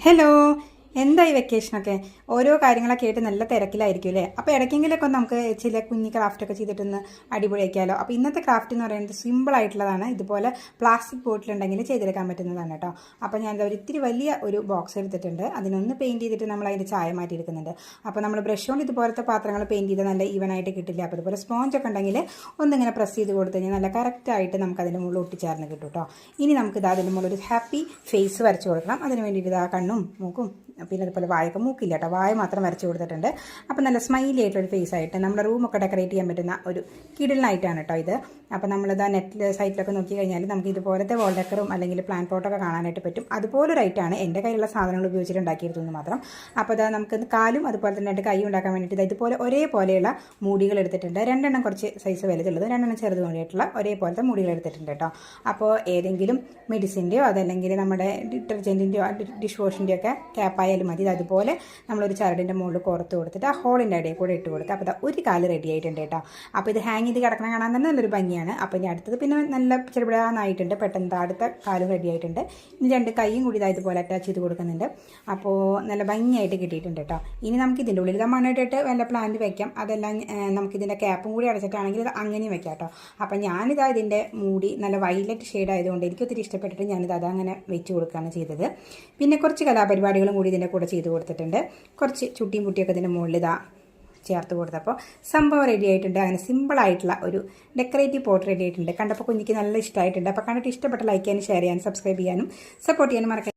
Hello, എന്തായി വെക്കേഷനൊക്കെ? ഓരോ കാര്യങ്ങളൊക്കെ ആയിട്ട് നല്ല തിരക്കിലായിരിക്കും അല്ലേ? അപ്പോൾ ഇടയ്ക്കെങ്കിലൊക്കെ നമുക്ക് ചില കുഞ്ഞി ക്രാഫ്റ്റൊക്കെ ചെയ്തിട്ടൊന്ന് അടിപൊളിയാക്കിയാലോ? അപ്പോൾ ഇന്നത്തെ ക്രാഫ്റ്റ് എന്ന് പറയുന്നത് സിമ്പിളായിട്ടുള്ളതാണ്. ഇതുപോലെ പ്ലാസ്റ്റിക് ബോട്ടിലുണ്ടെങ്കിൽ ചെയ്തെടുക്കാൻ പറ്റുന്നതാണ് കേട്ടോ. അപ്പോൾ ഞാൻ ഒരു ഇത്തിരി വലിയ ഒരു ബോക്സ് എടുത്തിട്ടുണ്ട്. അതിനൊന്ന് പെയിൻറ്റ് ചെയ്തിട്ട് നമ്മൾ അതിൻ്റെ ചായ മാറ്റിയെടുക്കുന്നുണ്ട്. അപ്പോൾ നമ്മൾ ബ്രഷ് കൊണ്ട് ഇതുപോലത്തെ പാത്രങ്ങൾ പെയിൻറ്റ് ചെയ്താൽ നല്ല ഈവനായിട്ട് കിട്ടില്ല. അപ്പോൾ ഇതുപോലെ സ്പോഞ്ചൊക്കെ ഉണ്ടെങ്കിൽ ഒന്നിങ്ങനെ പ്രസ് ചെയ്ത് കൊടുത്തു കഴിഞ്ഞാൽ നല്ല കറക്റ്റായിട്ട് നമുക്ക് അതിൻ്റെ മുകളിൽ ഒട്ടിച്ചേർന്ന് കിട്ടും കേട്ടോ. ഇനി നമുക്കിത് അതിൻ്റെ മുകളിൽ ഒരു ഹാപ്പി ഫേസ് വരച്ച് കൊടുക്കണം. അതിന് വേണ്ടിയിട്ട് ഇതാ കണ്ണും മൂക്കും പിന്നെ അതുപോലെ വായൊക്കെ മൂക്കില്ല കേട്ടോ, വായ മാത്രം വരച്ച് കൊടുത്തിട്ടുണ്ട്. അപ്പോൾ നല്ല സ്മൈലി ആയിട്ടൊരു ഫേസ് ആയിട്ട് നമ്മുടെ റൂമൊക്കെ ഡെക്കറേറ്റ് ചെയ്യാൻ പറ്റുന്ന ഒരു കിടിലനായിട്ടാണ് കേട്ടോ ഇത്. അപ്പോൾ നമ്മളിതാ നെറ്റിൽ സൈറ്റിലൊക്കെ നോക്കി കഴിഞ്ഞാൽ നമുക്ക് ഇതുപോലത്തെ വോൾ ഡെക്കറും അല്ലെങ്കിൽ പ്ലാൻ പോട്ടൊക്കെ കാണാനായിട്ട് പറ്റും. അതുപോലൊരു ഐറ്റാണ് എൻ്റെ കയ്യിലുള്ള സാധനങ്ങൾ ഉപയോഗിച്ചിട്ട് ഉണ്ടാക്കിയെടുത്തെന്ന് മാത്രം. അപ്പോൾ ഇതാ നമുക്ക് കാലും അതുപോലെ തന്നെ രണ്ട് കൈ ഉണ്ടാക്കാൻ വേണ്ടിയിട്ട് ഇതുപോലെ ഒരേപോലെയുള്ള മൂടികൾ എടുത്തിട്ടുണ്ട്. രണ്ടെണ്ണം കുറച്ച് സൈസ് വലുതുള്ളത്, രണ്ടെണ്ണം ചെറുത് വേണ്ടിയിട്ടുള്ള ഒരേപോലത്തെ മൂടികൾ എടുത്തിട്ടുണ്ട് കേട്ടോ. അപ്പോൾ ഏതെങ്കിലും മെഡിസിൻ്റെയോ അതല്ലെങ്കിൽ നമ്മുടെ ഡിറ്റർജൻറ്റിൻ്റെയോ ഡിഷ് വാഷിൻ്റെയോ ഒക്കെ ക്യാപ്പായാലും മതി. അതുപോലെ നമ്മളൊരു ചരടിൻ്റെ മുകളിൽ പുറത്ത് കൊടുത്തിട്ട് ആ ഹോളിൻ്റെ ഇടയിൽ കൂടെ ഇട്ട് കൊടുക്കുക. അപ്പോൾ ഒരു കാല് റെഡി ആയിട്ടുണ്ട് കേട്ടോ. അപ്പോൾ ഇത് ഹാങ് ചെയ്ത് കിടക്കണം കാണാൻ തന്നെ നല്ലൊരു ഭംഗിയാണ്. അപ്പോൾ ഇനി അടുത്തത് പിന്നെ നല്ല ചെറുപിടാന്നായിട്ടുണ്ട്. പെട്ടെന്ന് അടുത്ത കാലും റെഡി ആയിട്ടുണ്ട്. ഇനി രണ്ട് കൈയും കൂടി ഇതുപോലെ അറ്റാച്ച് ചെയ്ത് കൊടുക്കുന്നുണ്ട്. അപ്പോൾ നല്ല ഭംഗിയായിട്ട് കിട്ടിയിട്ടുണ്ട് കേട്ടോ. ഇനി നമുക്ക് ഇതിൻ്റെ ഉള്ളിൽ മണ്ണിട്ടിട്ട് വല്ല പ്ലാന്റ് വയ്ക്കാം. അതെല്ലാം നമുക്കിതിൻ്റെ ക്യാപ്പും കൂടി അടച്ചിട്ടാണെങ്കിൽ ഇത് അങ്ങനെയും വയ്ക്കാം കേട്ടോ. അപ്പോൾ ഞാനിതാ ഇതിൻ്റെ മൂടി നല്ല വയലറ്റ് ഷെയ്ഡ് ആയതുകൊണ്ട് എനിക്ക് ഒത്തിരി ഇഷ്ടപ്പെട്ടിട്ട് ഞാനിത് അതങ്ങനെ വെച്ച് കൊടുക്കുകയാണ് ചെയ്തത്. പിന്നെ കുറച്ച് കലാപരിപാടികളും കൂടി ഇതിൻ്റെ കൂടെ ചെയ്ത് കൊടുത്തിട്ടുണ്ട്. കുറച്ച് ചുട്ടിയും പുട്ടിയൊക്കെ ഇതിൻ്റെ മുകളിൽ ഇതാ ചേർത്ത് കൊടുത്തപ്പോൾ സംഭവം റെഡി ആയിട്ടുണ്ട്. അങ്ങനെ സിമ്പിളായിട്ടുള്ള ഒരു ഡെക്കറേറ്റീവ് പോട്ട് റെഡി ആയിട്ടുണ്ട്. കണ്ടപ്പോൾ കുഞ്ഞിക്ക് നല്ല ഇഷ്ടമായിട്ടുണ്ട്. അപ്പോൾ കണ്ടിട്ട് ഇഷ്ടപ്പെട്ട ലൈക്ക് ചെയ്യാനും ഷെയർ ചെയ്യാനും സബ്സ്ക്രൈബ് ചെയ്യാനും സപ്പോർട്ട് ചെയ്യാനും മറക്കരുത്.